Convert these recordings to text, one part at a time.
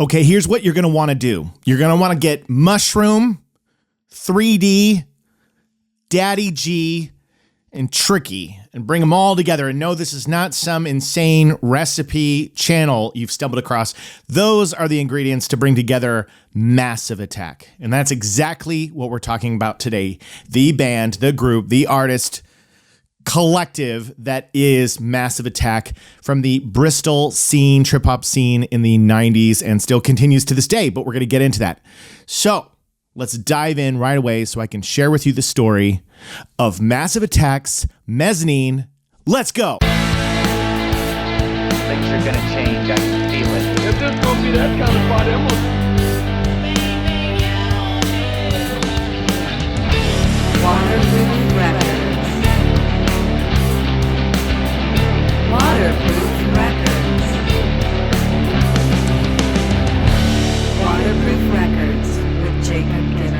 Okay, here's what you're going to want to do. You're going to want to get Mushroom, 3D, Daddy G, and Tricky, and bring them all together. And no, this is not some insane recipe channel you've stumbled across. Those are the ingredients to bring together Massive Attack. And that's exactly what we're talking about today. The band, the group, the artist collective that is Massive Attack from the Bristol scene, trip-hop scene in the 90s, and still continues to this day, but we're going to get into that. So let's dive in right away so I can share with you the story of Massive Attack's Mezzanine. Let's go. Things are gonna change, I can feel it. If this gonna be that kind of party, I'm gonna... Waterproof Records. Waterproof Records. Waterproof Records with Jacob Gibbons.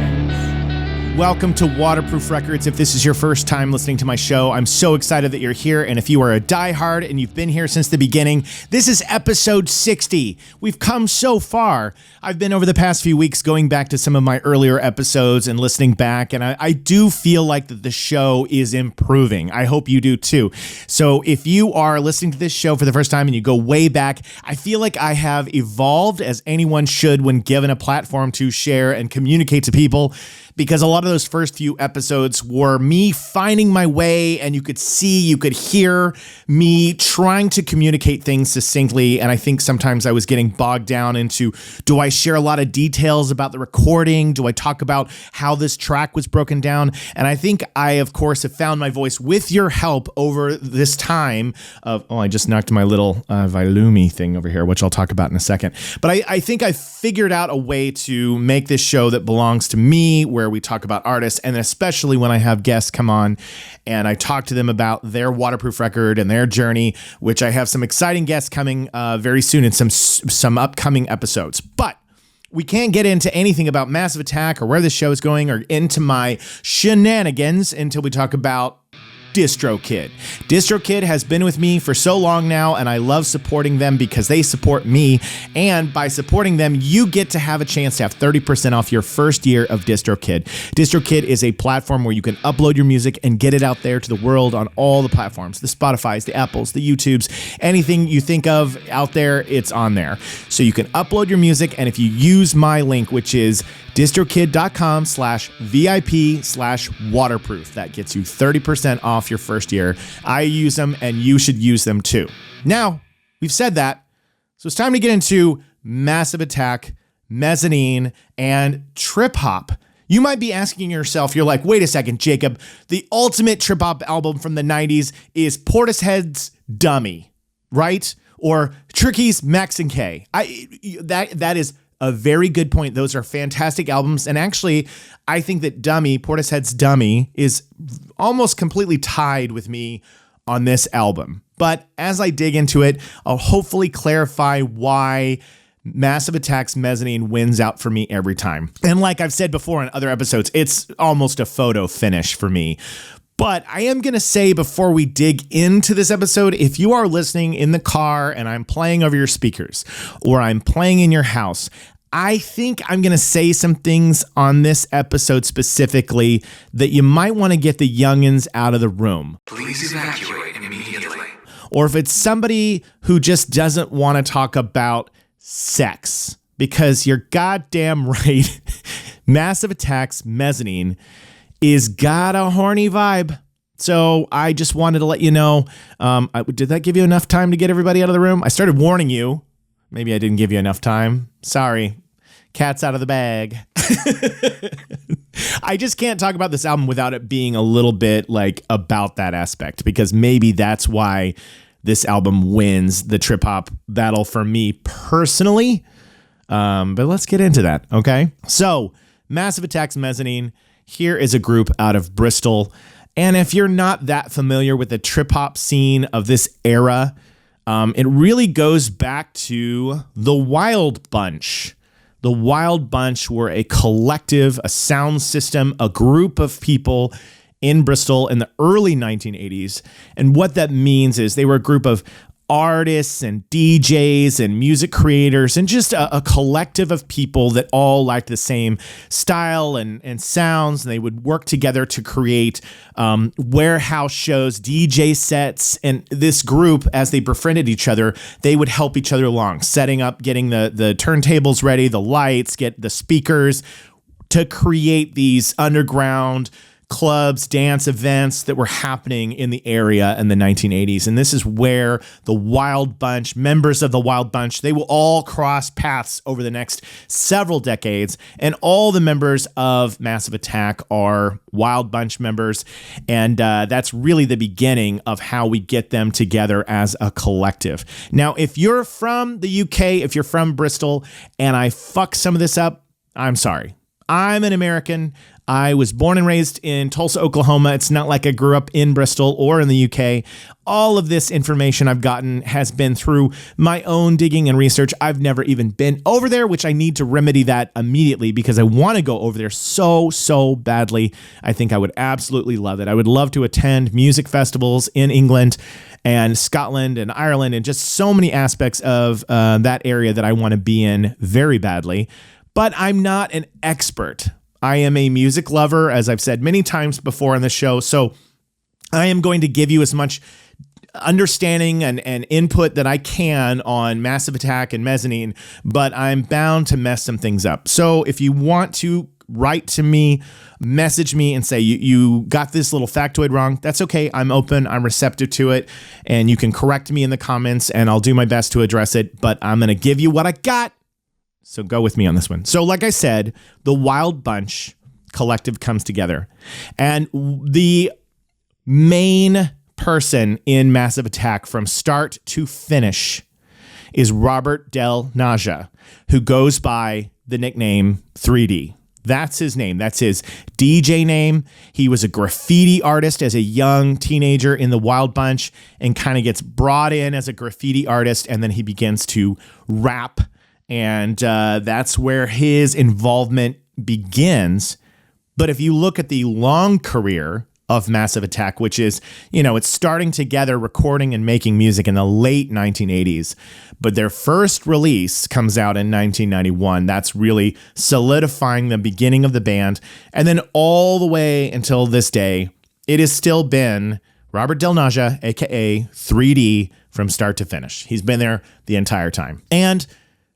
Welcome to Waterproof Records. If this is your first time listening to my show, I'm so excited that you're here. And if you are a diehard and you've been here since the beginning, this is episode 60. We've come so far. I've been over the past few weeks going back to some of my earlier episodes and listening back, and I do feel like that the show is improving. I hope you do too. So if you are listening to this show for the first time and you go way back, I feel like I have evolved as anyone should when given a platform to share and communicate to people, because a lot of those first few episodes were me finding my way, and you could hear me trying to communicate things succinctly. And I think sometimes I was getting bogged down into, do I share a lot of details about the recording? Do I talk about how this track was broken down? And I think I, of course, have found my voice with your help over this time of, I just knocked my little Vilumi thing over here, which I'll talk about in a second. But I think I figured out a way to make this show that belongs to me, where we talk about artists, and especially when I have guests come on and I talk to them about their waterproof record and their journey, which I have some exciting guests coming very soon in some upcoming episodes. But we can't get into anything about Massive Attack or where this show is going or into my shenanigans until we talk about DistroKid. DistroKid has been with me for so long now, and I love supporting them because they support me. And by supporting them, you get to have a chance to have 30% off your first year of DistroKid. DistroKid is a platform where you can upload your music and get it out there to the world on all the platforms, the Spotifys, the Apples, the YouTubes, anything you think of out there, it's on there. So you can upload your music, and if you use my link, which is distrokid.com/VIP/waterproof, that gets you 30% off your first year. I use them, and you should use them too. Now, we've said that, so it's time to get into Massive Attack, Mezzanine, and Trip Hop. You might be asking yourself, you're like, wait a second, Jacob, the ultimate trip hop album from the 90s is Portishead's Dummy, right? Or Tricky's Max and K. That is a very good point. Those are fantastic albums. And actually, I think that Portishead's Dummy is almost completely tied with me on this album. But as I dig into it, I'll hopefully clarify why Massive Attack's Mezzanine wins out for me every time. And like I've said before in other episodes, it's almost a photo finish for me. But I am going to say before we dig into this episode, if you are listening in the car and I'm playing over your speakers or I'm playing in your house, I think I'm going to say some things on this episode specifically that you might want to get the youngins out of the room. Please evacuate immediately. Or if it's somebody who just doesn't want to talk about sex, because you're goddamn right, Massive Attack's Mezzanine is got a horny vibe. So I just wanted to let you know, did that give you enough time to get everybody out of the room? I started warning you. Maybe I didn't give you enough time. Sorry. Cat's out of the bag. I just can't talk about this album without it being a little bit like about that aspect, because maybe that's why this album wins the trip hop battle for me personally. But let's get into that, okay? So, Massive Attack's Mezzanine. Here is a group out of Bristol. And if you're not that familiar with the trip hop scene of this era, it really goes back to the Wild Bunch. The Wild Bunch were a collective, a sound system, a group of people in Bristol in the early 1980s. And what that means is they were a group of artists and DJs and music creators and just a collective of people that all liked the same style and sounds. And they would work together to create warehouse shows, DJ sets. And this group, as they befriended each other, they would help each other along, setting up, getting the turntables ready, the lights, get the speakers to create these underground clubs, dance events that were happening in the area in the 1980s. And this is where the Wild Bunch, members of the Wild Bunch, they will all cross paths over the next several decades. And all the members of Massive Attack are Wild Bunch members. And that's really the beginning of how we get them together as a collective. Now, if you're from the UK, if you're from Bristol, and I fuck some of this up, I'm sorry. I'm an American. I was born and raised in Tulsa, Oklahoma. It's not like I grew up in Bristol or in the UK. All of this information I've gotten has been through my own digging and research. I've never even been over there, which I need to remedy that immediately because I want to go over there so badly. I think I would absolutely love it. I would love to attend music festivals in England and Scotland and Ireland and just so many aspects of that area that I want to be in very badly. But I'm not an expert. I am a music lover, as I've said many times before on the show. So I am going to give you as much understanding and input that I can on Massive Attack and Mezzanine, but I'm bound to mess some things up. So if you want to write to me, message me and say, you got this little factoid wrong, that's okay. I'm open. I'm receptive to it. And you can correct me in the comments and I'll do my best to address it, but I'm going to give you what I got. So go with me on this one. So like I said, the Wild Bunch collective comes together. And the main person in Massive Attack from start to finish is Robert Del Naja, who goes by the nickname 3D. That's his name. That's his DJ name. He was a graffiti artist as a young teenager in the Wild Bunch and kind of gets brought in as a graffiti artist. And then he begins to rap. And that's where his involvement begins. But if you look at the long career of Massive Attack, which is, it's starting together recording and making music in the late 1980s. But their first release comes out in 1991. That's really solidifying the beginning of the band. And then all the way until this day, it has still been Robert Del Naja, a.k.a. 3D, from start to finish. He's been there the entire time. And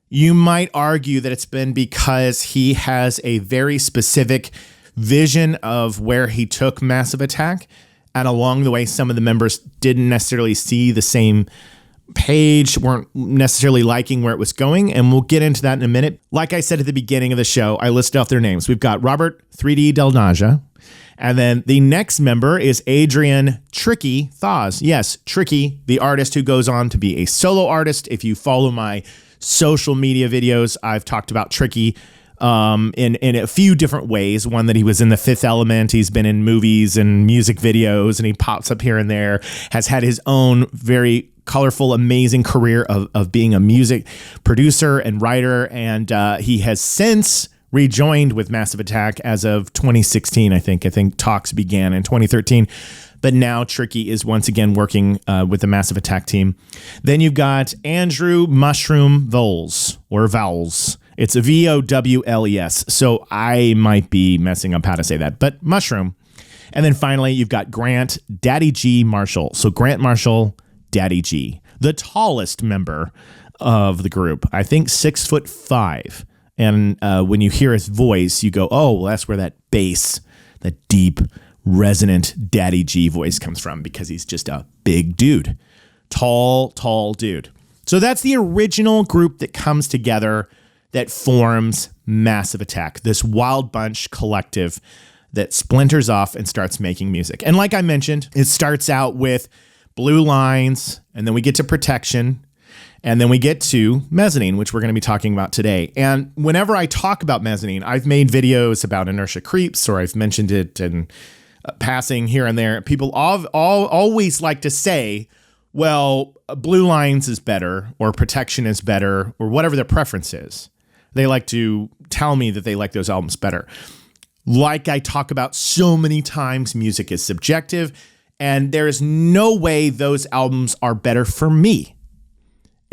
you might argue that it's been because he has a very specific vision of where he took Massive Attack. And along the way, some of the members didn't necessarily see the same page, weren't necessarily liking where it was going. And we'll get into that in a minute. Like I said at the beginning of the show, I listed off their names. We've got Robert 3D Del Naja. And then the next member is Adrian Tricky Thawes. Yes, Tricky, the artist who goes on to be a solo artist. If you follow my social media videos, I've talked about Tricky in a few different ways. One, that he was in The Fifth Element. He's been in movies and music videos, and he pops up here and there. Has had his own very colorful, amazing career of being a music producer and writer. And he has since rejoined with Massive Attack as of 2016, I think. I think talks began in 2013. But now Tricky is once again working with the Massive Attack team. Then you've got Andrew Mushroom Vowles, or Vowles. It's a Vowles. So I might be messing up how to say that, but Mushroom. And then finally, you've got Grant Daddy G Marshall. So Grant Marshall, Daddy G, the tallest member of the group. I think 6'5". And when you hear his voice, you go, oh, well, that's where that bass, that deep, resonant Daddy G voice comes from, because he's just a big dude. Tall dude. So that's the original group that comes together that forms Massive Attack, this Wild Bunch collective that splinters off and starts making music. And like I mentioned, it starts out with Blue Lines, and then we get to Protection, and then we get to Mezzanine, which we're going to be talking about today. And whenever I talk about Mezzanine, I've made videos about Inertia Creeps, or I've mentioned it in passing here and there. People always like to say, well, Blue Lines is better, or Protection is better, or whatever their preference is. They like to tell me that they like those albums better. Like I talk about so many times, music is subjective, and there is no way those albums are better for me.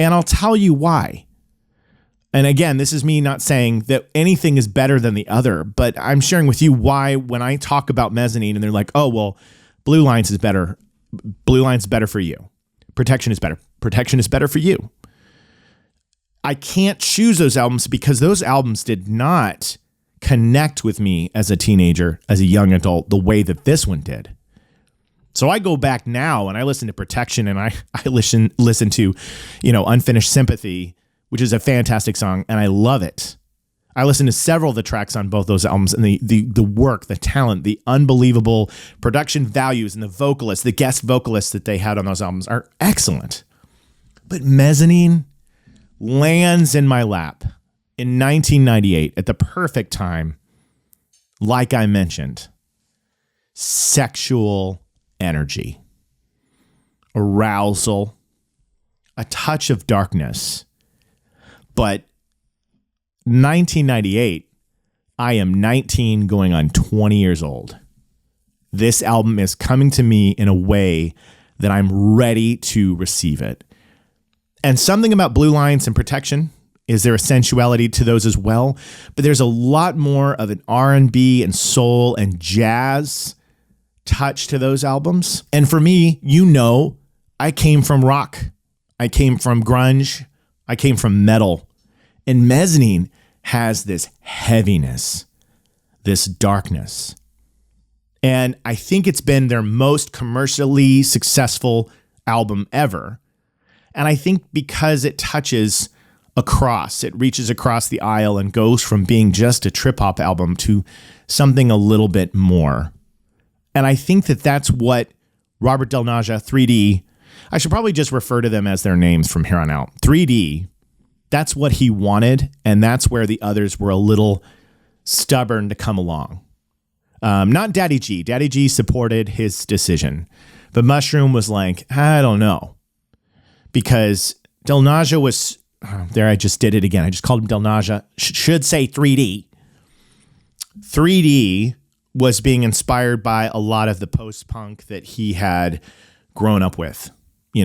And I'll tell you why. And again, this is me not saying that anything is better than the other, but I'm sharing with you why when I talk about Mezzanine and they're like, oh, well, Blue Lines is better. Blue Lines is better for you. Protection is better. Protection is better for you. I can't choose those albums because those albums did not connect with me as a teenager, as a young adult, the way that this one did. So I go back now and I listen to Protection and I listen to, Unfinished Sympathy, which is a fantastic song, and I love it. I listened to several of the tracks on both those albums, and the work, the talent, the unbelievable production values, and the vocalists, the guest vocalists that they had on those albums are excellent. But Mezzanine lands in my lap in 1998 at the perfect time, like I mentioned. Sexual energy, arousal, a touch of darkness. But 1998, I am 19 going on 20 years old. This album is coming to me in a way that I'm ready to receive it. And something about Blue Lines and Protection, is there a sensuality to those as well? But there's a lot more of an R&B and soul and jazz touch to those albums. And for me, I came from rock. I came from grunge. I came from metal. And Mezzanine has this heaviness, this darkness. And I think it's been their most commercially successful album ever. And I think because it touches across, it reaches across the aisle and goes from being just a trip-hop album to something a little bit more. And I think that that's what Robert Del Naja, 3D, I should probably just refer to them as their names from here on out. 3D, that's what he wanted, and that's where the others were a little stubborn to come along. Not Daddy G. Daddy G supported his decision. But Mushroom was like, I don't know. Because Del Naja was, there I just did it again. I just called him Del Naja. Should say 3D. 3D was being inspired by a lot of the post-punk that he had grown up with. He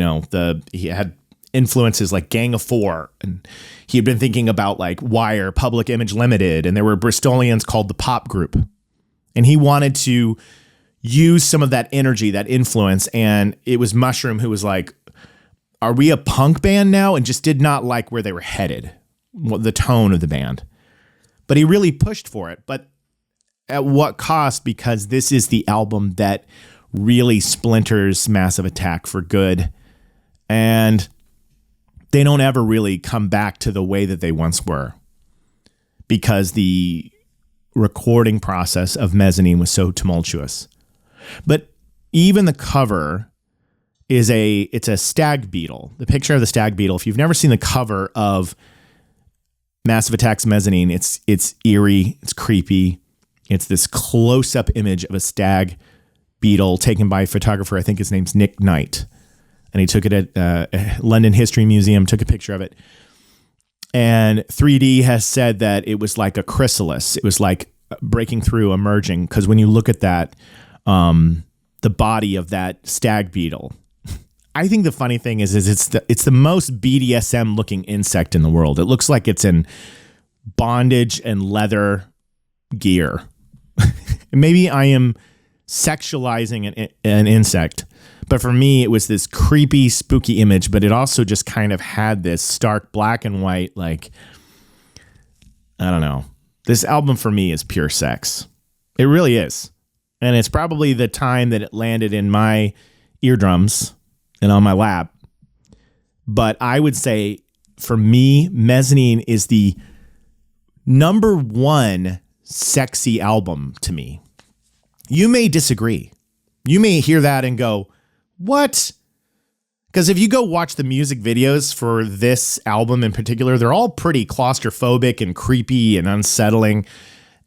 had influences like Gang of Four, and he had been thinking about like Wire, Public Image Limited, and there were Bristolians called the Pop Group. And he wanted to use some of that energy, that influence, and it was Mushroom who was like, are we a punk band now? And just did not like where they were headed, the tone of the band. But he really pushed for it. But at what cost? Because this is the album that really splinters Massive Attack for good. And they don't ever really come back to the way that they once were. Because the recording process of Mezzanine was so tumultuous. But even the cover it's a stag beetle. The picture of the stag beetle. If you've never seen the cover of Massive Attack's Mezzanine, it's eerie, it's creepy. It's this close-up image of a stag beetle taken by a photographer. I think his name's Nick Knight. And he took it at London History Museum, took a picture of it. And 3D has said that it was like a chrysalis. It was like breaking through, emerging. Because when you look at that, the body of that stag beetle, I think the funny thing is it's the most BDSM looking insect in the world. It looks like it's in bondage and leather gear. Maybe I am sexualizing an insect, but for me it was this creepy, spooky image. But it also just kind of had this stark black and white, like, I don't know. This album for me is pure sex. It really is. And it's probably the time that it landed in my eardrums and on my lap. But I would say, for me, Mezzanine is the number one sexy album to me. You may disagree. You may hear that and go, what? Because if you go watch the music videos for this album in particular, they're all pretty claustrophobic and creepy and unsettling.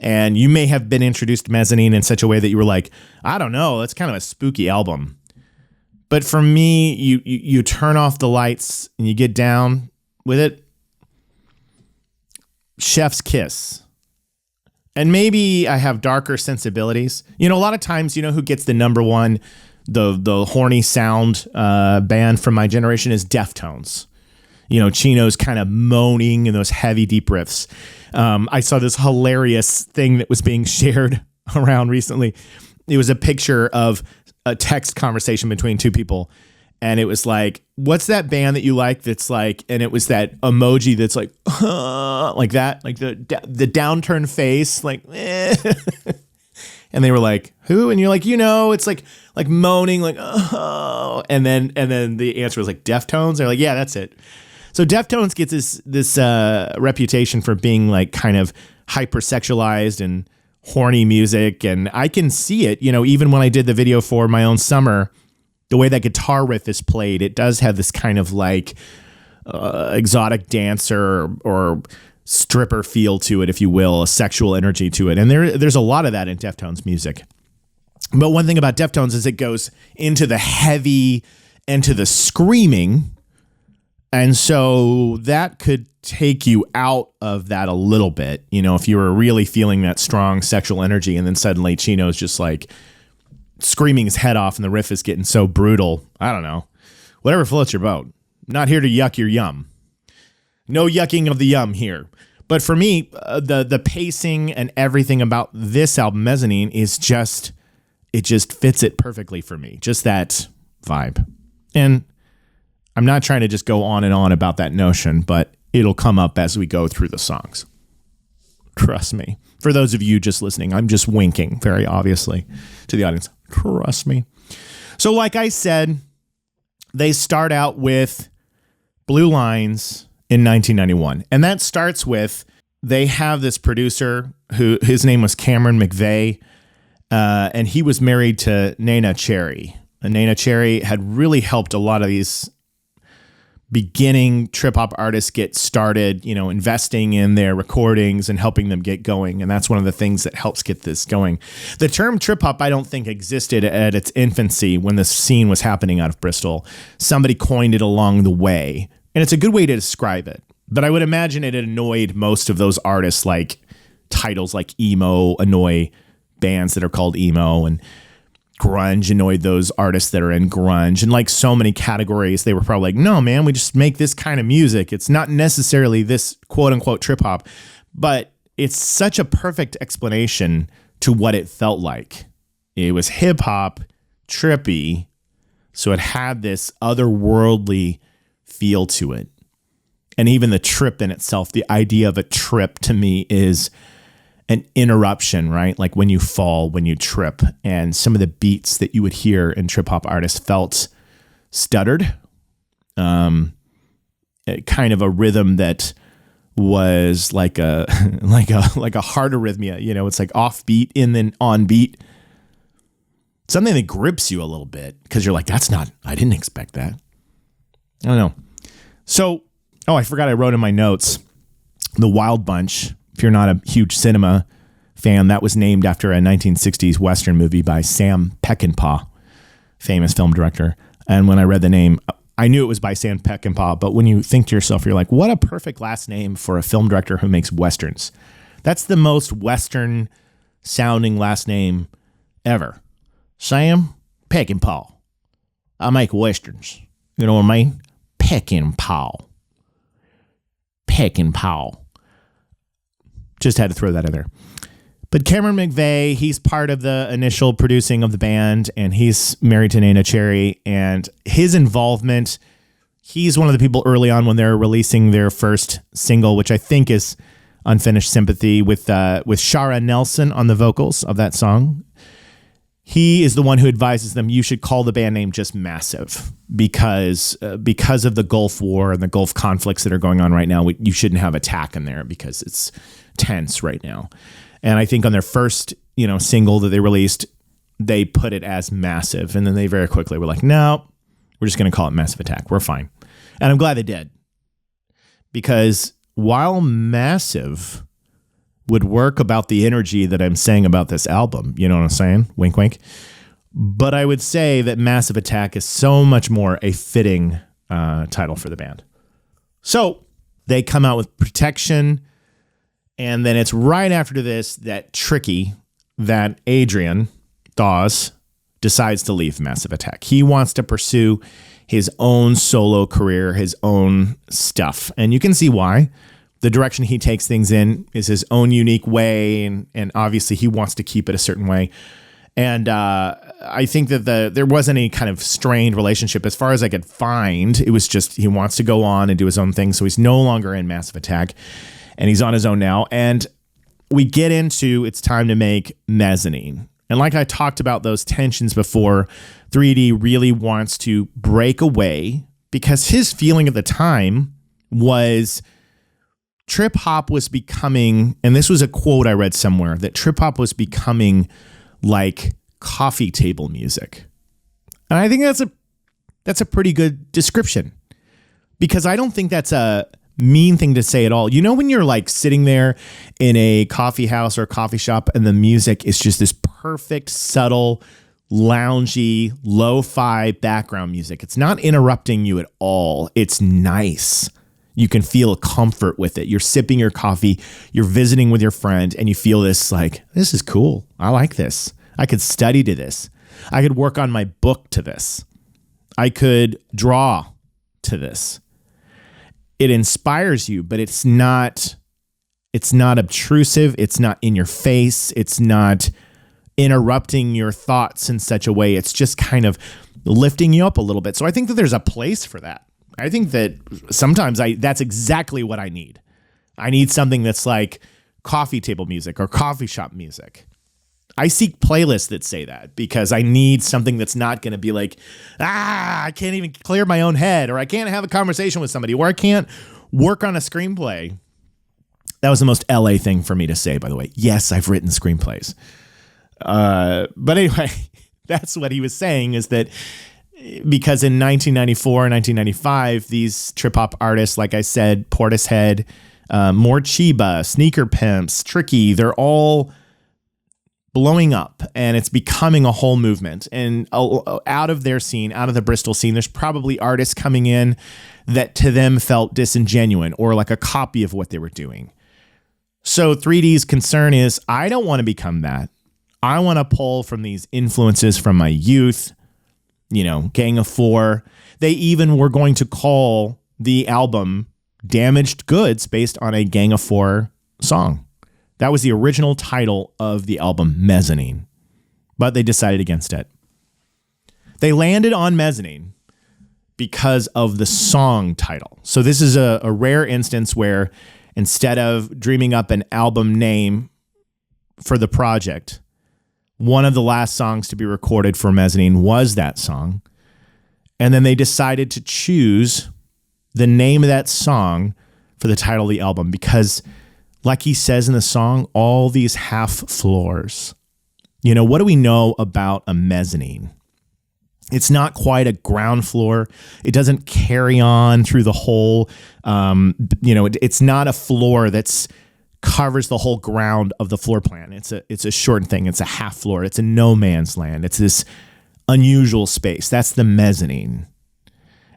And you may have been introduced to Mezzanine in such a way that you were like, I don't know, that's kind of a spooky album. But for me, you turn off the lights and you get down with it. Chef's kiss. And maybe I have darker sensibilities. A lot of times, who gets the number one, the horny sound band from my generation is Deftones. Chino's kind of moaning in those heavy, deep riffs. I saw this hilarious thing that was being shared around recently. It was a picture of a text conversation between two people. And it was like, what's that band that you like that's like, and it was that emoji that's like, like that, like the downturned face, like, eh. And they were like, who? And you're like, it's like moaning, like, oh. And then the answer was like Deftones. They're like, yeah, that's it. So Deftones gets this reputation for being like kind of hypersexualized and horny music. And I can see it, even when I did the video for My Own Summer, the way that guitar riff is played, it does have this kind of like exotic dancer or stripper feel to it, if you will, a sexual energy to it. And there's a lot of that in Deftones music. But one thing about Deftones is it goes into the heavy and to the screaming. And so that could take you out of that a little bit, if you were really feeling that strong sexual energy and then suddenly Chino's just like screaming his head off and the riff is getting so brutal. I don't know. Whatever floats your boat. Not here to yuck your yum. No yucking of the yum here. But for me, the pacing and everything about this album, Mezzanine, is just fits it perfectly for me. Just that vibe. And I'm not trying to just go on and on about that notion, but it'll come up as we go through the songs. Trust me. For those of you just listening, I'm just winking very obviously to the audience. Trust me. So like I said, they start out with Blue Lines in 1991. And that starts with, they have this producer who, his name was Cameron McVeigh, and he was married to Nana Cherry. And Nana Cherry had really helped a lot of these beginning trip hop artists get started, investing in their recordings and helping them get going. And that's one of the things that helps get this going. The term trip hop, I don't think existed at its infancy when this scene was happening out of Bristol. Somebody coined it along the way, and it's a good way to describe it. But I would imagine it annoyed most of those artists, like titles like emo annoy bands that are called emo, and grunge annoyed those artists that are in grunge. And like so many categories, they were probably like, no, man, we just make this kind of music. It's not necessarily this quote unquote trip hop, but it's such a perfect explanation to what it felt like. It was hip hop, trippy, so it had this otherworldly feel to it. And even the trip in itself, the idea of a trip to me is an interruption, right? Like when you fall, when you trip, and some of the beats that you would hear in trip hop artists felt stuttered, kind of a rhythm that was like a heart arrhythmia. It's like off beat and then on beat, something that grips you a little bit because you're like, I didn't expect that. I don't know. So, I forgot I wrote in my notes, the Wild Bunch. If you're not a huge cinema fan, that was named after a 1960s Western movie by Sam Peckinpah, famous film director. And when I read the name, I knew it was by Sam Peckinpah, but when you think to yourself, you're like, what a perfect last name for a film director who makes Westerns. That's the most Western sounding last name ever. Sam Peckinpah. I make Westerns. You know what I mean? Peckinpah. Just had to throw that in there. But Cameron McVeigh, he's part of the initial producing of the band, and he's married to Nana Cherry. And his involvement, he's one of the people early on when they're releasing their first single, which I think is Unfinished Sympathy, with Shara Nelson on the vocals of that song. He is the one who advises them, you should call the band name just Massive, because of the Gulf War and the Gulf conflicts that are going on right now. You shouldn't have Attack in there because it's tense right now. And I think on their first, single that they released, they put it as Massive. And then they very quickly were like, no, we're just going to call it Massive Attack. We're fine. And I'm glad they did. Because while Massive would work about the energy that I'm saying about this album, you know what I'm saying? Wink, wink. But I would say that Massive Attack is so much more a fitting title for the band. So they come out with Protection. And then it's right after this that Tricky, that Adrian Dawes decides to leave Massive Attack. He wants to pursue his own solo career, his own stuff. And you can see why. The direction he takes things in is his own unique way, and obviously he wants to keep it a certain way. And I think that there wasn't any kind of strained relationship as far as I could find. It was just he wants to go on and do his own thing, so he's no longer in Massive Attack, and he's on his own now. And we get into it's time to make Mezzanine. And like I talked about those tensions before, 3D really wants to break away because his feeling at the time was trip hop was becoming, and this was a quote I read somewhere, that trip hop was becoming like coffee table music. And I think that's a pretty good description, because I don't think that's a mean thing to say at all. You know, when you're like sitting there in a coffee house or a coffee shop and the music is just this perfect, subtle, loungy, lo-fi background music. It's not interrupting you at all. It's nice. You can feel comfort with it. You're sipping your coffee, you're visiting with your friend, and you feel this like, this is cool. I like this. I could study to this. I could work on my book to this. I could draw to this. It inspires you, but it's not obtrusive. It's not in your face. It's not interrupting your thoughts in such a way. It's just kind of lifting you up a little bit. So I think that there's a place for that. I think that sometimes that's exactly what I need. I need something that's like coffee table music or coffee shop music. I seek playlists that say that because I need something that's not going to be like, I can't even clear my own head, or I can't have a conversation with somebody, or I can't work on a screenplay. That was the most LA thing for me to say, by the way. Yes, I've written screenplays. But anyway, that's what he was saying, is that because in 1994 and 1995, these trip-hop artists, like I said, Portishead, more Chiba, Sneaker Pimps, Tricky, they're all blowing up, and it's becoming a whole movement. And out of their scene, out of the Bristol scene, there's probably artists coming in that to them felt disingenuous or like a copy of what they were doing. So 3D's concern is, I don't want to become that. I want to pull from these influences from my youth, you know, Gang of Four. They even were going to call the album Damaged Goods based on a Gang of Four song. That was the original title of the album, Mezzanine. But they decided against it. They landed on Mezzanine because of the song title. So this is a rare instance where instead of dreaming up an album name for the project, one of the last songs to be recorded for Mezzanine was that song. And then they decided to choose the name of that song for the title of the album because, like he says in the song, all these half floors. You know, what do we know about a mezzanine? It's not quite a ground floor. It doesn't carry on through the whole, it's not a floor that's covers the whole ground of the floor plan. It's a short thing. It's a half floor. It's a no man's land. It's this unusual space. That's the mezzanine.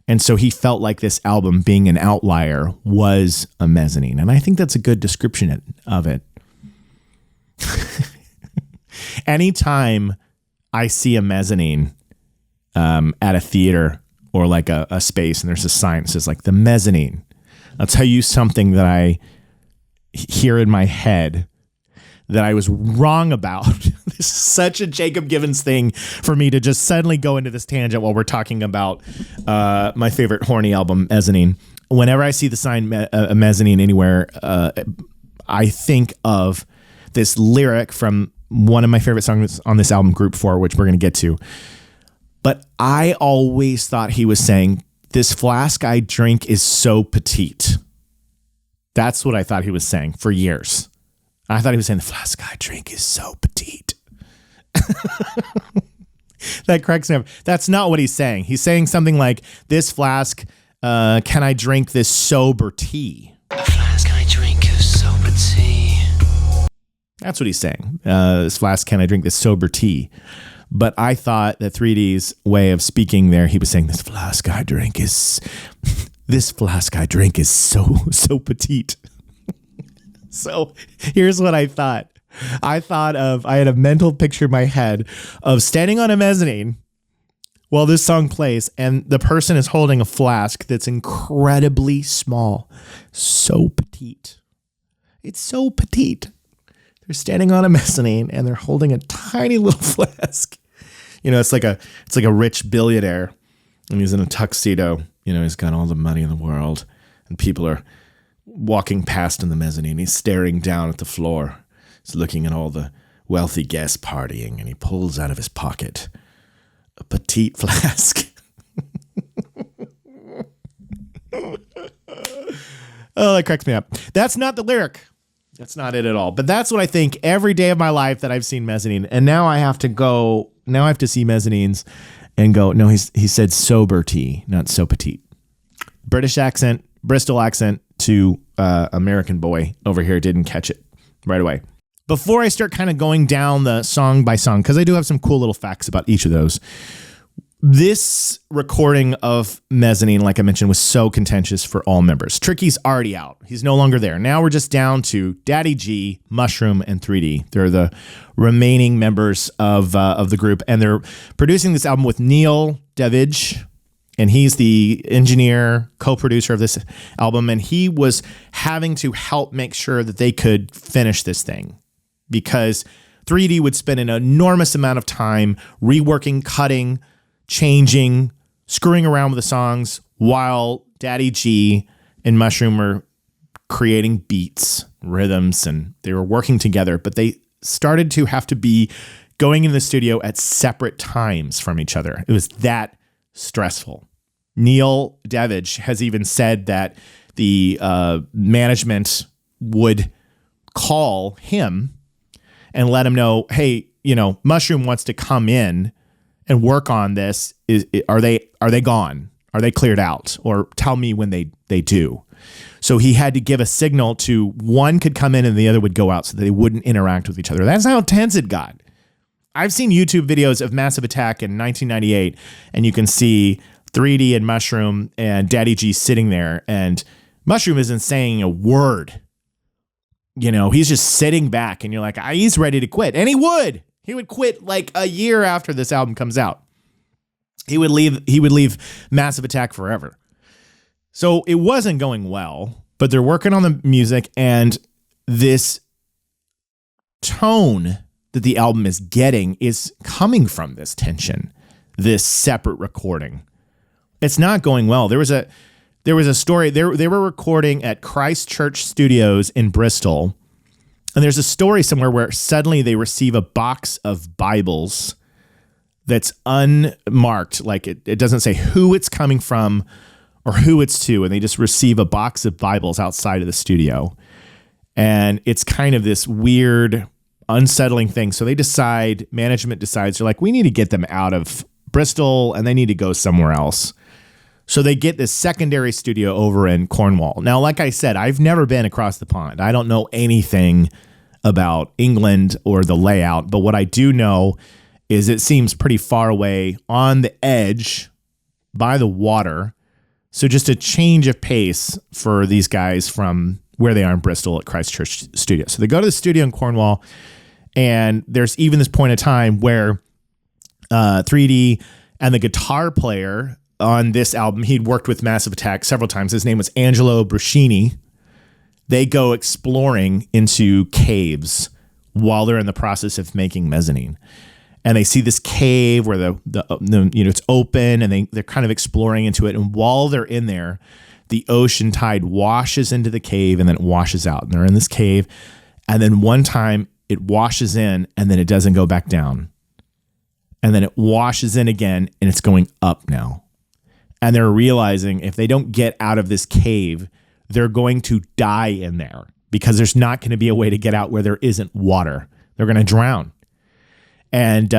And so he felt like this album, being an outlier, was a mezzanine. And I think that's a good description of it. Anytime I see a mezzanine at a theater or like a space and there's a sign that says like the mezzanine, I'll tell you something that I hear in my head that I was wrong about. This is such a Jacob Givens thing for me to just suddenly go into this tangent while we're talking about my favorite horny album, Mezzanine. Whenever I see the sign Mezzanine anywhere, I think of this lyric from one of my favorite songs on this album, Group 4, which we're going to get to. But I always thought he was saying, this flask I drink is so petite. That's what I thought he was saying for years. I thought he was saying, the flask I drink is so petite. That cracks me up. That's not what he's saying. He's saying something like, this flask, can I drink this sober tea? The flask I drink is sober tea. That's what he's saying. This flask, can I drink this sober tea? But I thought that 3D's way of speaking there, he was saying, this flask I drink is so petite. So here's what I thought. I had a mental picture in my head of standing on a mezzanine while this song plays, and the person is holding a flask that's incredibly small, so petite. It's so petite. They're standing on a mezzanine and they're holding a tiny little flask. You know, it's like a rich billionaire, and he's in a tuxedo. You know, he's got all the money in the world, and people are walking past in the mezzanine. He's staring down at the floor. He's looking at all the wealthy guests partying, and he pulls out of his pocket a petite flask. Oh, that cracks me up. That's not the lyric. That's not it at all. But that's what I think every day of my life that I've seen Mezzanine. And now I have to see Mezzanines and go, no, he said sober tea, not so petite. British accent, Bristol accent to American boy over here didn't catch it right away. Before I start kind of going down the song by song, because I do have some cool little facts about each of those, this recording of Mezzanine, like I mentioned, was so contentious for all members. Tricky's already out. He's no longer there. Now we're just down to Daddy G, Mushroom, and 3D. They're the remaining members of the group, and they're producing this album with Neil Davidge, and he's the engineer, co-producer of this album, and he was having to help make sure that they could finish this thing because 3D would spend an enormous amount of time reworking, cutting, changing, screwing around with the songs while Daddy G and Mushroom were creating beats, rhythms, and they were working together, but they started to have to be going in the studio at separate times from each other. It was that stressful. Neil Davidge has even said that the management would call him and let him know, hey, you know, Mushroom wants to come in and work on this. Are they gone? Are they cleared out? Or tell me when they do. So he had to give a signal to one could come in and the other would go out so that they wouldn't interact with each other. That's how tense it got. I've seen YouTube videos of Massive Attack in 1998, and you can see 3D and Mushroom and Daddy G sitting there, and Mushroom isn't saying a word. You know, he's just sitting back, and you're like, he's ready to quit. And he would. He would quit like a year after this album comes out. He would leave Massive Attack forever. So it wasn't going well, but they're working on the music, and this tone that the album is getting is coming from this tension, this separate recording. It's not going well. There was a story. They were recording at Christchurch Studios in Bristol. And there's a story somewhere where suddenly they receive a box of Bibles that's unmarked. Like it doesn't say who it's coming from or who it's to. And they just receive a box of Bibles outside of the studio. And it's kind of this weird, unsettling thing. So management decides, they're like, we need to get them out of Bristol and they need to go somewhere else. So they get this secondary studio over in Cornwall. Now, like I said, I've never been across the pond. I don't know anything about England or the layout, but what I do know is it seems pretty far away on the edge by the water. So just a change of pace for these guys from where they are in Bristol at Christchurch Studio. So they go to the studio in Cornwall, and there's even this point of time where 3D and the guitar player on this album, he'd worked with Massive Attack several times. His name was Angelo Bruscini. They go exploring into caves while they're in the process of making Mezzanine. And they see this cave where the it's open, and they're kind of exploring into it. And while they're in there, the ocean tide washes into the cave and then it washes out. And they're in this cave. And then one time it washes in and then it doesn't go back down. And then it washes in again and it's going up now. And they're realizing if they don't get out of this cave, they're going to die in there because there's not going to be a way to get out where there isn't water. They're going to drown. And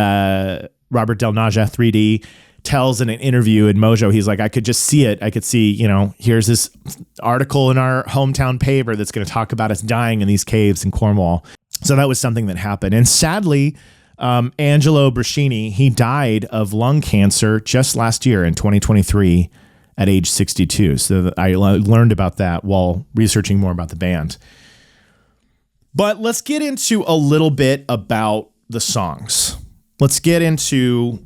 Robert Del Naja, 3D, tells in an interview in Mojo, he's like, I could just see it. I could see, here's this article in our hometown paper that's going to talk about us dying in these caves in Cornwall. So that was something that happened. And sadly, Angelo Bruscini, he died of lung cancer just last year in 2023 at age 62. So I learned about that while researching more about the band. But let's get into a little bit about the songs. Let's get into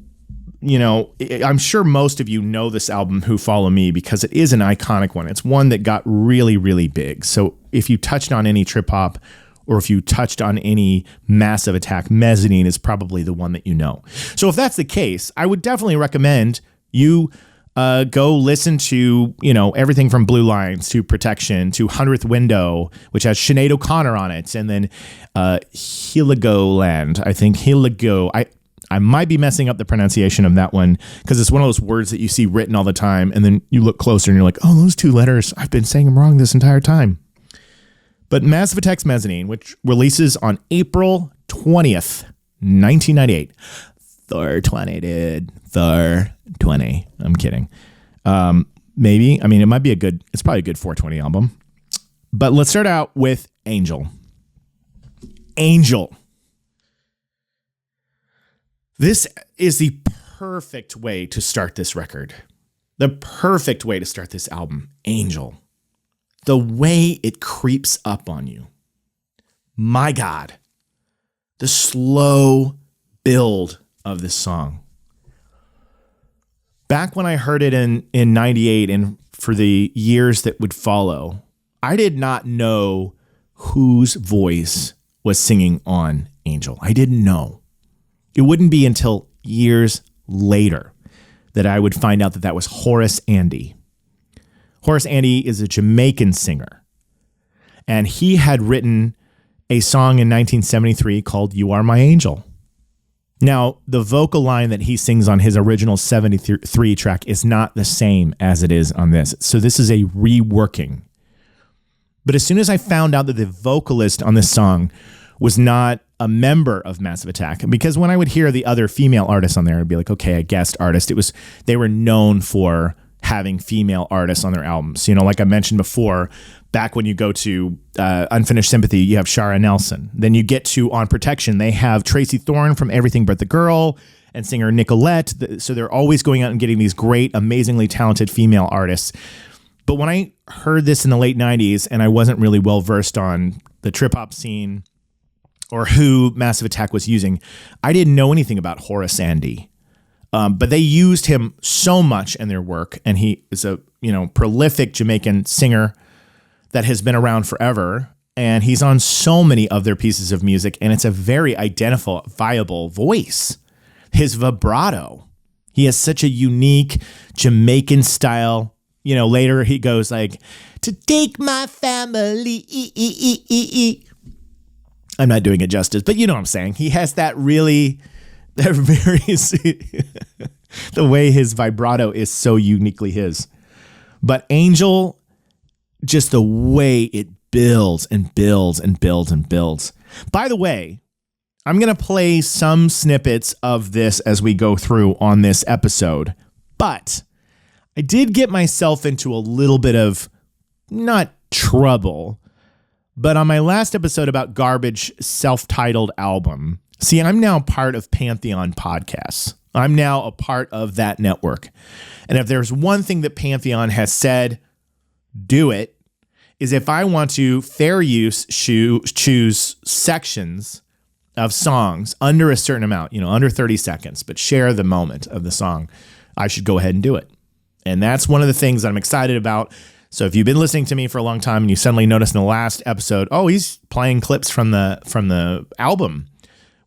I'm sure most of you know this album who follow me because it is an iconic one. It's one that got really, really big. So if you touched on any trip hop or if you touched on any Massive Attack, Mezzanine is probably the one that you know. So if that's the case, I would definitely recommend you go listen to, everything from Blue Lines to Protection to 100th Window, which has Sinead O'Connor on it. And then Heligoland, I think Heligo. I might be messing up the pronunciation of that one because it's one of those words that you see written all the time. And then you look closer and you're like, oh, those two letters, I've been saying them wrong this entire time. But Massive Attack's Mezzanine, which releases on April 20th, 1998. Thor 20, dude. Thor 20. I'm kidding. Maybe. I mean, it's probably a good 420 album. But let's start out with Angel. Angel. This is the perfect way to start this record. The perfect way to start this album. Angel. The way it creeps up on you. My God. The slow build of this song. Back when I heard it in 98 and for the years that would follow, I did not know whose voice was singing on Angel. I didn't know. It wouldn't be until years later that I would find out that was Horace Andy. Horace Andy is a Jamaican singer, and he had written a song in 1973 called You Are My Angel. Now, the vocal line that he sings on his original 73 track is not the same as it is on this. So this is a reworking. But as soon as I found out that the vocalist on this song was not a member of Massive Attack, because when I would hear the other female artists on there, I'd be like, okay, a guest artist. They were known for having female artists on their albums. Like I mentioned before, back when you go to Unfinished Sympathy, you have Shara Nelson. Then you get to On Protection, they have Tracy Thorn from Everything But the Girl and singer Nicolette. So they're always going out and getting these great, amazingly talented female artists. But when I heard this in the late 90s and I wasn't really well versed on the trip hop scene or who Massive Attack was using, I didn't know anything about Horace Andy. But they used him so much in their work, and he is a prolific Jamaican singer that has been around forever, and he's on so many of their pieces of music, and it's a very identifiable voice. His vibrato, he has such a unique Jamaican style. Later he goes like, to take my family. I'm not doing it justice, but you know what I'm saying. He has that very, the way his vibrato is so uniquely his. But Angel, just the way it builds and builds and builds and builds. By the way, I'm going to play some snippets of this as we go through on this episode, but I did get myself into a little bit of, not trouble, but on my last episode about Garbage self-titled album, see, I'm now part of Pantheon Podcasts. I'm now a part of that network. And if there's one thing that Pantheon has said, do it, is if I want to fair use choose sections of songs under a certain amount, under 30 seconds, but share the moment of the song, I should go ahead and do it. And that's one of the things that I'm excited about. So if you've been listening to me for a long time and you suddenly notice in the last episode, oh, he's playing clips from the album.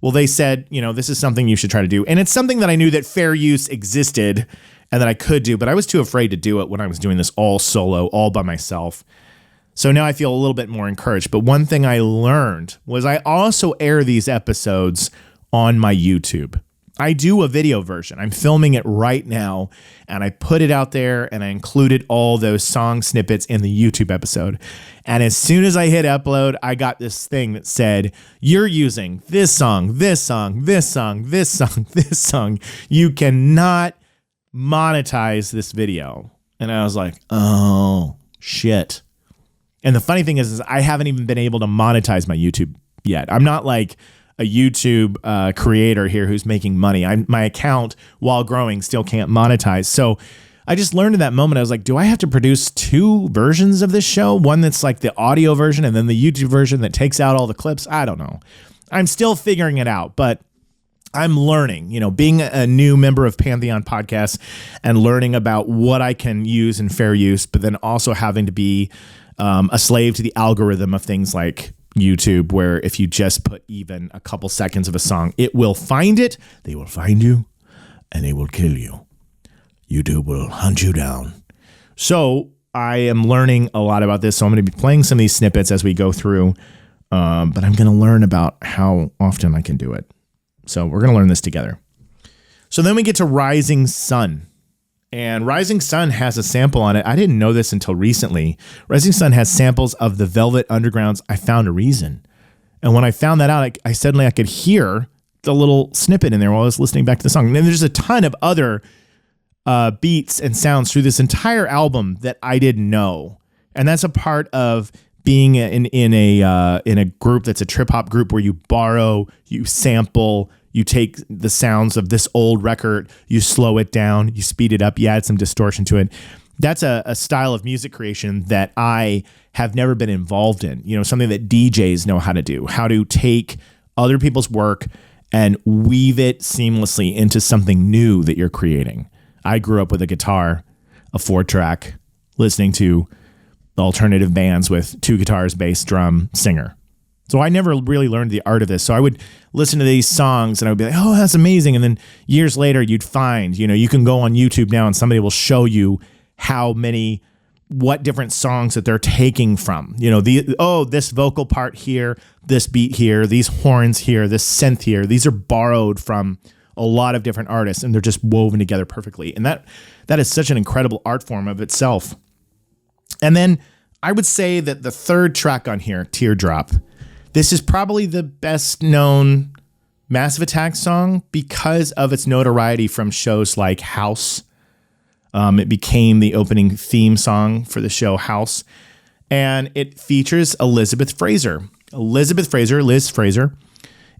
Well, they said, this is something you should try to do. And it's something that I knew that fair use existed and that I could do, but I was too afraid to do it when I was doing this all solo, all by myself. So now I feel a little bit more encouraged. But one thing I learned was I also air these episodes on my YouTube. I do a video version. I'm filming it right now, and I put it out there, and I included all those song snippets in the YouTube episode. And as soon as I hit upload, I got this thing that said, you're using this song, this song, this song, this song, this song. You cannot monetize this video. And I was like, oh, shit. And the funny thing is I haven't even been able to monetize my YouTube yet. I'm not like a YouTube creator here who's making money. My account, while growing, still can't monetize. So I just learned in that moment, I was like, do I have to produce two versions of this show? One that's like the audio version and then the YouTube version that takes out all the clips? I don't know. I'm still figuring it out, but I'm learning, being a new member of Pantheon Podcasts and learning about what I can use in fair use, but then also having to be a slave to the algorithm of things like YouTube, where if you just put even a couple seconds of a song, it will find it, they will find you, and they will kill you. YouTube will hunt you down. So I am learning a lot about this, so I'm going to be playing some of these snippets as we go through, but I'm going to learn about how often I can do it. So we're going to learn this together. So then we get to Rising Sun. And Rising Sun has a sample on it. I didn't know this until recently. Rising Sun has samples of the Velvet Underground's I Found a Reason. And when I found that out, I suddenly I could hear the little snippet in there while I was listening back to the song. And then there's a ton of other beats and sounds through this entire album that I didn't know. And that's a part of being in a group that's a trip hop group where you borrow, you sample, you take the sounds of this old record, you slow it down, you speed it up, you add some distortion to it. That's a style of music creation that I have never been involved in. Something that DJs know how to do, how to take other people's work and weave it seamlessly into something new that you're creating. I grew up with a guitar, a 4-track, listening to alternative bands with 2 guitars, bass, drum, singer. So I never really learned the art of this. So I would listen to these songs and I would be like, oh, that's amazing. And then years later, you'd find, you can go on YouTube now and somebody will show you what different songs that they're taking from, this vocal part here, this beat here, these horns here, this synth here. These are borrowed from a lot of different artists and they're just woven together perfectly. And that is such an incredible art form of itself. And then I would say that the third track on here, Teardrop, this is probably the best known Massive Attack song because of its notoriety from shows like House. It became the opening theme song for the show House. And it features Elizabeth Fraser. Liz Fraser,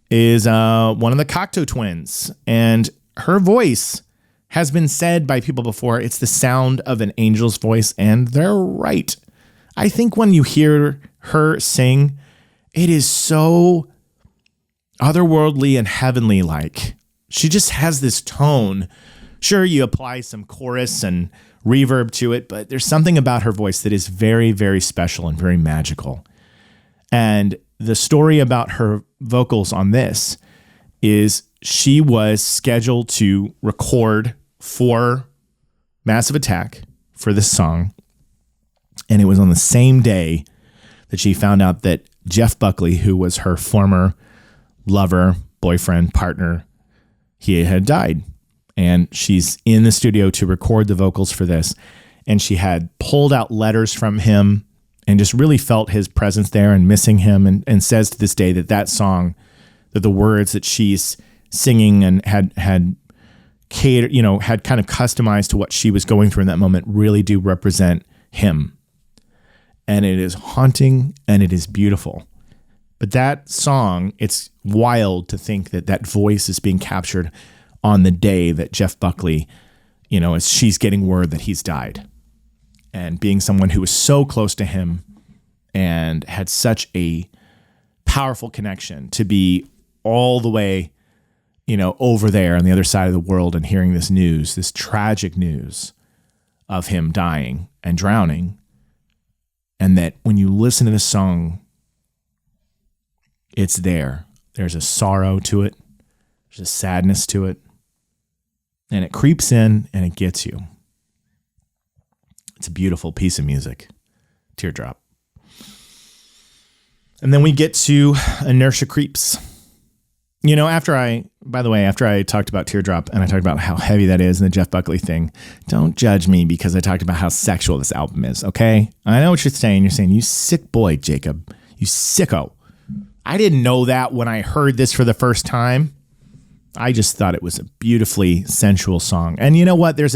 is one of the Cocteau twins. And her voice has been said by people before, it's the sound of an angel's voice, and they're right. I think when you hear her sing, it is so otherworldly and heavenly like. She just has this tone. Sure, you apply some chorus and reverb to it, but there's something about her voice that is very, very special and very magical. And the story about her vocals on this is she was scheduled to record for Massive Attack for this song. And it was on the same day that she found out that Jeff Buckley, who was her former lover, boyfriend, partner, he had died. And she's in the studio to record the vocals for this. And she had pulled out letters from him and just really felt his presence there and missing him. And says to this day that song, that the words that she's singing and had catered, had kind of customized to what she was going through in that moment really do represent him. And it is haunting and it is beautiful. But that song, it's wild to think that voice is being captured on the day that Jeff Buckley, as she's getting word that he's died. And being someone who was so close to him and had such a powerful connection to be all the way, over there on the other side of the world and hearing this news, this tragic news of him dying and drowning. And that when you listen to this song, it's there. There's a sorrow to it. There's a sadness to it. And it creeps in and it gets you. It's a beautiful piece of music. Teardrop. And then we get to Inertia Creeps. After I talked about Teardrop and I talked about how heavy that is and the Jeff Buckley thing, don't judge me because I talked about how sexual this album is, okay? I know what you're saying. You're saying, you sick boy, Jacob. You sicko. I didn't know that when I heard this for the first time. I just thought it was a beautifully sensual song. And you know what? There's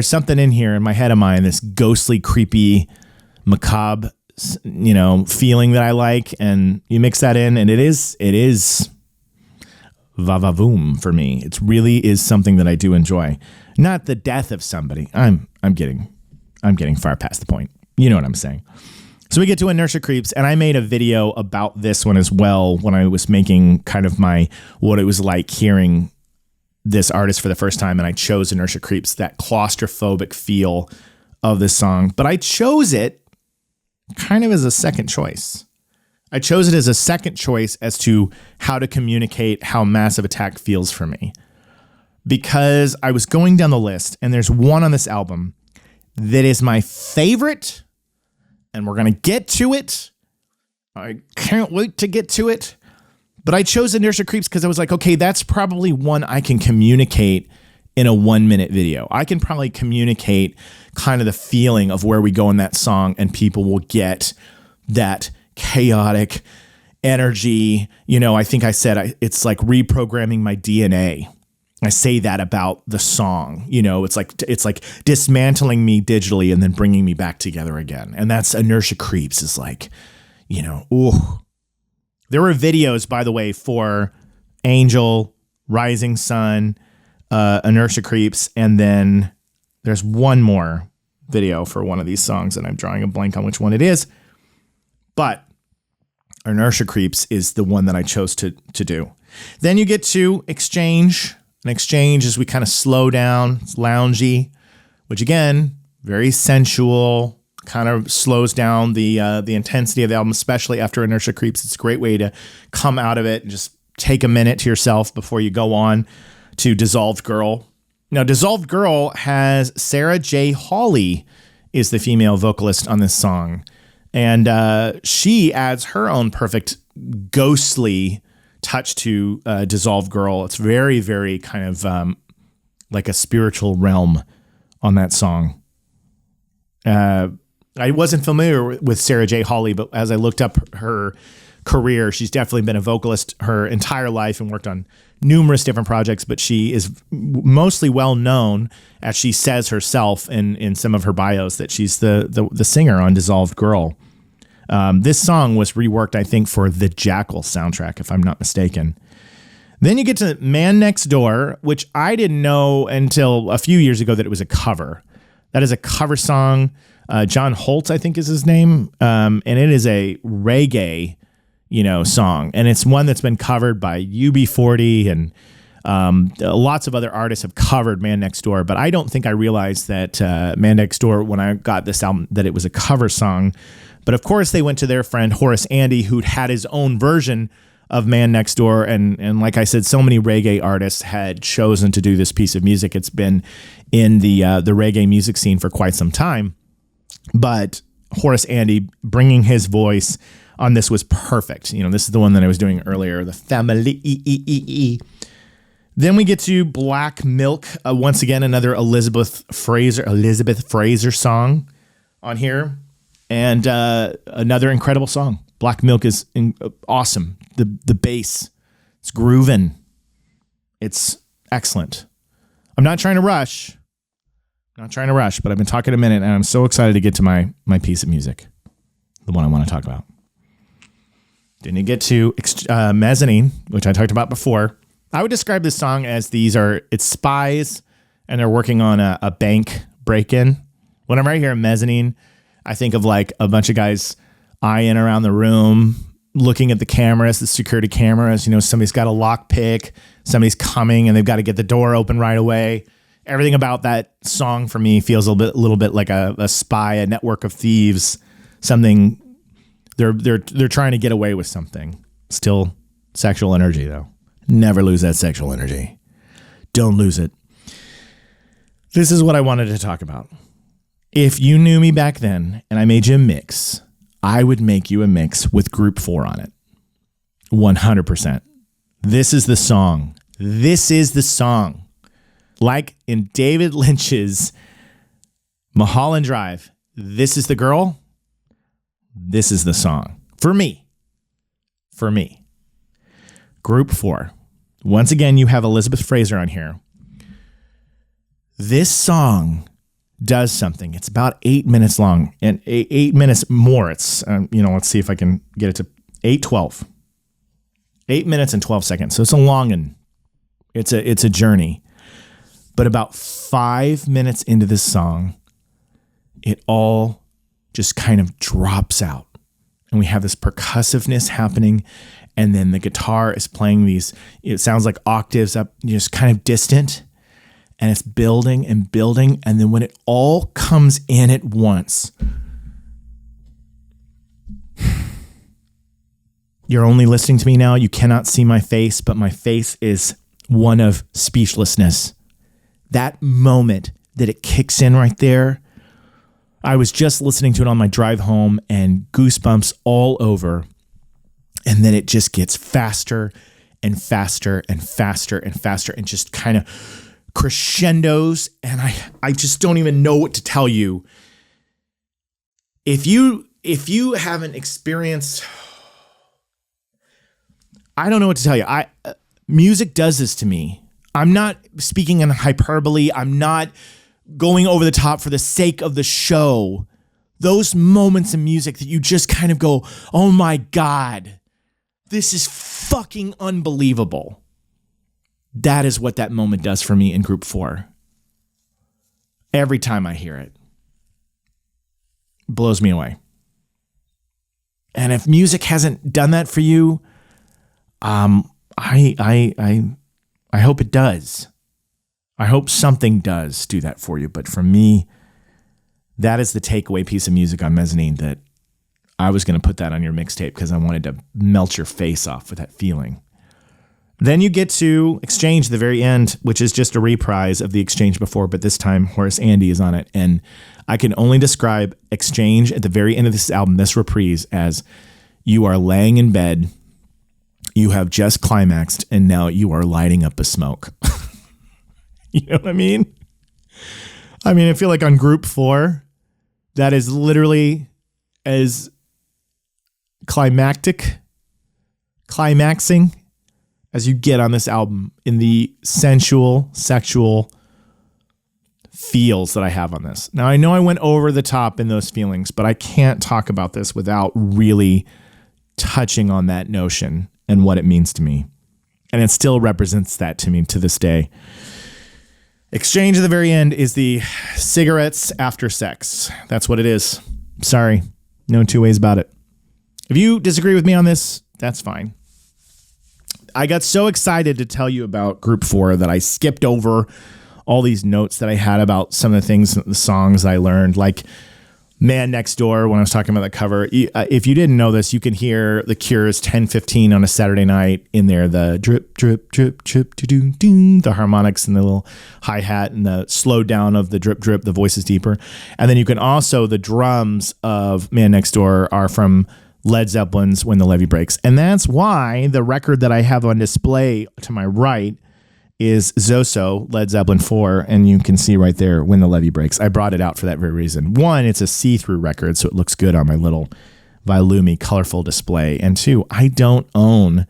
something in here in my head of mine, this ghostly, creepy, macabre, feeling that I like. And you mix that in and it is va-va-voom for me. It really is something that I do enjoy. Not the death of somebody. I'm getting far past the point. You know what I'm saying. So we get to Inertia Creeps, and I made a video about this one as well when I was making kind of what it was like hearing this artist for the first time, and I chose Inertia Creeps, that claustrophobic feel of this song. But I chose it kind of as a second choice. I chose it as a second choice as to how to communicate how Massive Attack feels for me. Because I was going down the list, and there's one on this album that is my favorite, and we're going to get to it. I can't wait to get to it. But I chose Inertia Creeps because I was like, okay, that's probably one I can communicate in a 1-minute video. I can probably communicate kind of the feeling of where we go in that song, and people will get that chaotic energy. You know, I think I said it's like reprogramming my DNA. I say that about the song. You know, it's like dismantling me digitally and then bringing me back together again. And that's Inertia Creeps is like, you know, ooh. There were videos, by the way, for Angel, Rising Sun, Inertia Creeps, and then there's one more video for one of these songs, and I'm drawing a blank on which one it is. But Inertia Creeps is the one that I chose to do. Then you get to Exchange. And Exchange is we kind of slow down. It's loungy, which again, very sensual, kind of slows down the intensity of the album, especially after Inertia Creeps. It's a great way to come out of it and just take a minute to yourself before you go on to Dissolved Girl. Now, Dissolved Girl has Sarah J. Hawley is the female vocalist on this song. And she adds her own perfect ghostly touch to Dissolved Girl. It's very, very kind of like a spiritual realm on that song. I wasn't familiar with Sarah J. Hawley, but as I looked up her career, she's definitely been a vocalist her entire life and worked on numerous different projects, but she is mostly well known, as she says herself in some of her bios, that she's the singer on Dissolved Girl. This song was reworked, I think, for the Jackal soundtrack, if I'm not mistaken. Then you get to Man Next Door, which I didn't know until a few years ago that it was a cover. That is a cover song. John Holtz, I think is his name. And it is a reggae, song. And it's one that's been covered by UB40 and lots of other artists have covered Man Next Door. But I don't think I realized that Man Next Door, when I got this album, that it was a cover song. But of course, they went to their friend Horace Andy, who'd had his own version of Man Next Door. And like I said, so many reggae artists had chosen to do this piece of music. It's been in the reggae music scene for quite some time. But Horace Andy bringing his voice on this was perfect. This is the one that I was doing earlier, the family. Then we get to Black Milk. Once again, another Elizabeth Fraser song on here. And another incredible song. Black Milk is awesome. The bass, it's grooving. It's excellent. I'm not trying to rush. But I've been talking a minute, and I'm so excited to get to my piece of music, the one I want to talk about. Then you get to Mezzanine, which I talked about before. I would describe this song as it's spies, and they're working on a bank break-in. Whenever I hear Mezzanine, I think of like a bunch of guys eyeing around the room, looking at the cameras, the security cameras. Somebody's got a lockpick, somebody's coming, and they've got to get the door open right away. Everything about that song for me feels a little bit like a spy, a network of thieves. Something they're trying to get away with something. Still sexual energy though. Never lose that sexual energy. Don't lose it. This is what I wanted to talk about. If you knew me back then and I made you a mix, I would make you a mix with Group 4 on it. 100%. This is the song. Like in David Lynch's Mulholland Drive, this is the girl. This is the song. For me. Group 4. Once again, you have Elizabeth Fraser on here. This song does something. It's about 8 minutes long, and 8 minutes more. It's, let's see if I can get it to 8:12. 8 minutes and 12 seconds. So it's a long one. It's a journey. But about 5 minutes into this song, it all just kind of drops out. And we have this percussiveness happening. And then the guitar is playing these, it sounds like octaves up, just kind of distant. And it's building and building. And then when it all comes in at once, you're only listening to me now. You cannot see my face, but my face is one of speechlessness. That moment that it kicks in right there, I was just listening to it on my drive home and goosebumps all over. And then it just gets faster and faster and faster and faster and just kind of crescendos. And I just don't even know what to tell you. If you haven't experienced, I don't know what to tell you. Music does this to me. I'm not speaking in hyperbole. I'm not going over the top for the sake of the show. Those moments in music that you just kind of go, oh my God, this is fucking unbelievable. That is what that moment does for me in Group 4. Every time I hear it, it blows me away. And if music hasn't done that for you, I hope it does. I hope something does do that for you. But for me, that is the takeaway piece of music on Mezzanine, that I was going to put that on your mixtape because I wanted to melt your face off with that feeling. Then you get to Exchange, the very end, which is just a reprise of the Exchange before, but this time Horace Andy is on it. And I can only describe Exchange at the very end of this album, this reprise, as you are laying in bed, you have just climaxed, and now you are lighting up a smoke. You know what I mean? I feel like on Group 4, that is literally as climactic, climaxing as you get on this album in the sensual, sexual feels that I have on this. Now, I know I went over the top in those feelings, but I can't talk about this without really touching on that notion and what it means to me. And it still represents that to me to this day. Exchange at the very end is the cigarettes after sex. That's what it is. Sorry. No two ways about it. If you disagree with me on this, that's fine. I got so excited to tell you about Group 4 that I skipped over all these notes that I had about some of the things, the songs I learned, like Man Next Door, when I was talking about the cover. If you didn't know this, you can hear The Cure's 10:15 on a Saturday night in there, the drip, drip, drip, drip, doo-doo-doo, the harmonics and the little hi-hat and the slow down of the drip, drip, the voice is deeper. And then you can also, the drums of Man Next Door are from Led Zeppelin's When the Levee Breaks. And that's why the record that I have on display to my right is Zoso, Led Zeppelin 4, and you can see right there When the Levee Breaks. I brought it out for that very reason. One, it's a see-through record, so it looks good on my little Vilumi colorful display. And two, I don't own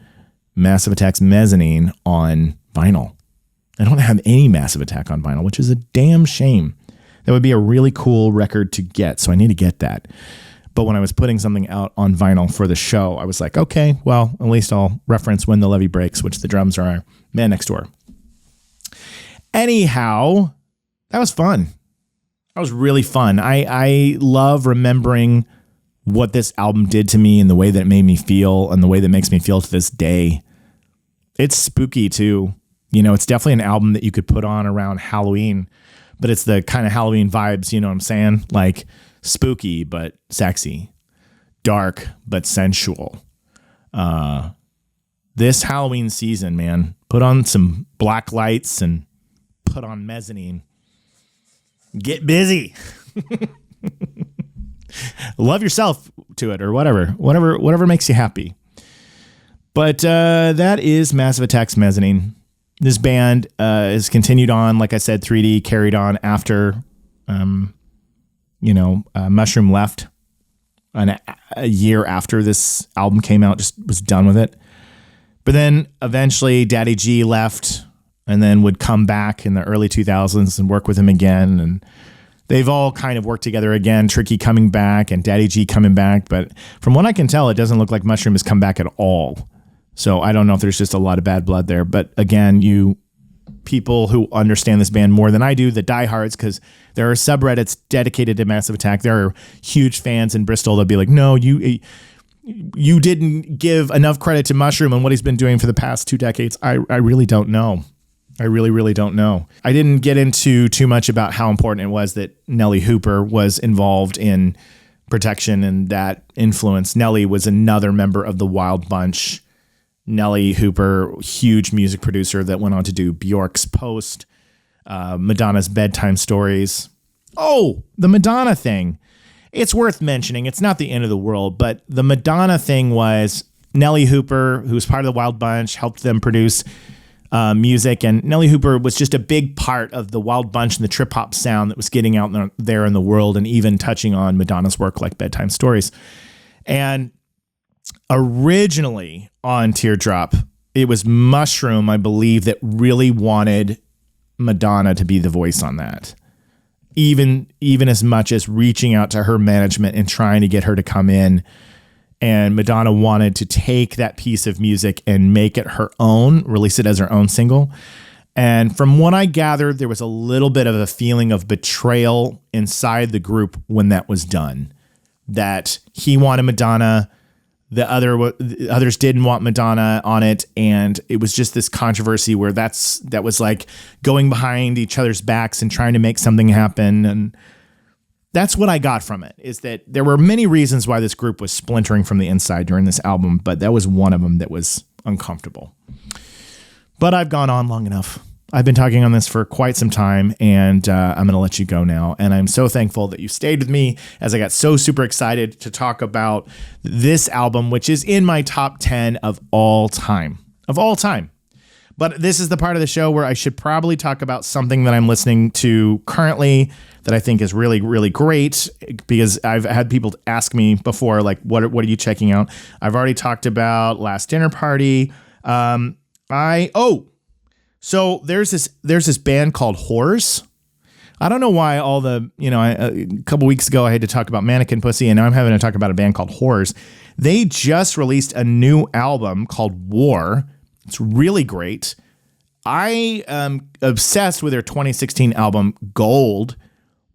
Massive Attack's Mezzanine on vinyl. I don't have any Massive Attack on vinyl, which is a damn shame. That would be a really cool record to get, so I need to get that. But when I was putting something out on vinyl for the show, I was like, okay, well, at least I'll reference When the Levee Breaks, which the drums are Man Next Door. Anyhow, that was fun. That was really fun. I love remembering what this album did to me and the way that it made me feel and the way that it makes me feel to this day. It's spooky too. You know, it's definitely an album that you could put on around Halloween, but it's the kind of Halloween vibes, you know what I'm saying? Like spooky, but sexy, dark, but sensual. This Halloween season, man, put on some black lights and put on Mezzanine. Get busy. Love yourself to it or whatever makes you happy. But that is Massive Attack's Mezzanine. This band has continued on, like I said, 3D carried on after, Mushroom left a year after this album came out, just was done with it. But then eventually Daddy G left and then would come back in the early 2000s and work with him again. And they've all kind of worked together again, Tricky coming back and Daddy G coming back. But from what I can tell, it doesn't look like Mushroom has come back at all. So I don't know if there's just a lot of bad blood there. But again, you people who understand this band more than I do, the diehards, because there are subreddits dedicated to Massive Attack. There are huge fans in Bristol that'll be like, no, you didn't give enough credit to Mushroom and what he's been doing for the past 2 decades. I really don't know. I really, really don't know. I didn't get into too much about how important it was that Nellie Hooper was involved in Protection and that influence. Nellie was another member of the Wild Bunch. Nellie Hooper, huge music producer that went on to do Bjork's Post, Madonna's Bedtime Stories. Oh, the Madonna thing. It's worth mentioning. It's not the end of the world, but the Madonna thing was Nellie Hooper, who was part of the Wild Bunch, helped them produce music. And Nellie Hooper was just a big part of the Wild Bunch and the trip hop sound that was getting out there in the world and even touching on Madonna's work like Bedtime Stories. And originally on Teardrop, it was Mushroom, I believe, that really wanted Madonna to be the voice on that. Even as much as reaching out to her management and trying to get her to come in. And Madonna wanted to take that piece of music and make it her own, release it as her own single. And from what I gathered, there was a little bit of a feeling of betrayal inside the group when that was done. That he wanted Madonna, the others didn't want Madonna on it, and it was just this controversy where that was like going behind each other's backs and trying to make something happen. And that's what I got from it, is that there were many reasons why this group was splintering from the inside during this album, but that was one of them that was uncomfortable. But I've gone on long enough. I've been talking on this for quite some time, and I'm going to let you go now. And I'm so thankful that you stayed with me as I got so super excited to talk about this album, which is in my top 10 of all time. Of all time. But this is the part of the show where I should probably talk about something that I'm listening to currently that I think is really, really great, because I've had people ask me before, like, what are you checking out? I've already talked about Last Dinner Party. So there's this band called Whores. I don't know why a couple weeks ago I had to talk about Mannequin Pussy, and now I'm having to talk about a band called Whores. They just released a new album called War. It's really great. I am obsessed with their 2016 album Gold.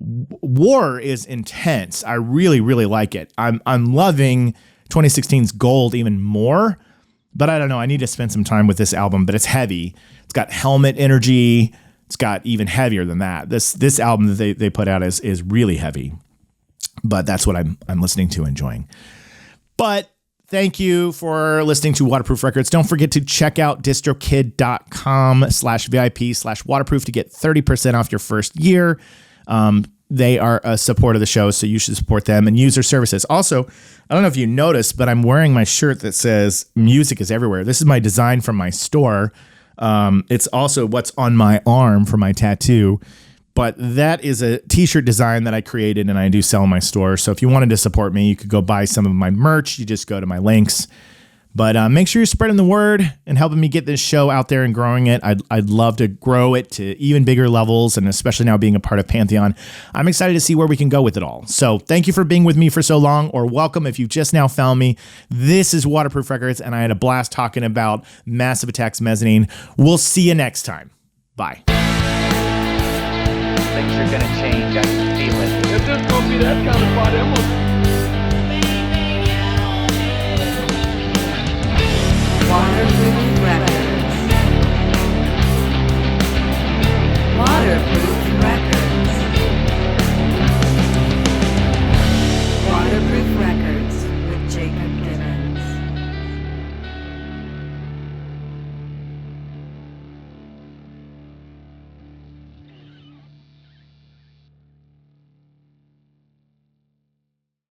War is intense. I really, really like it. I'm loving 2016's Gold even more, but I don't know. I need to spend some time with this album, but it's heavy. It's got Helmet energy. It's got even heavier than that. This album that they put out is really heavy, but that's what I'm listening to, enjoying. But thank you for listening to Waterproof Records. Don't forget to check out distrokid.com/VIP/waterproof to get 30% off your first year. They are a support of the show, so you should support them and use their services. Also, I don't know if you noticed, but I'm wearing my shirt that says Music is Everywhere. This is my design from my store. It's also what's on my arm for my tattoo. But that is a t-shirt design that I created and I do sell in my store. So if you wanted to support me, you could go buy some of my merch. You just go to my links. But make sure you're spreading the word and helping me get this show out there and growing it. I'd love to grow it to even bigger levels, and especially now being a part of Pantheon, I'm excited to see where we can go with it all. So thank you for being with me for so long, or welcome if you've just now found me. This is Waterproof Records, and I had a blast talking about Massive Attack's Mezzanine. We'll see you next time. Bye. Things are gonna change. I can feel it. If this gonna be that kind of party, I'm gonna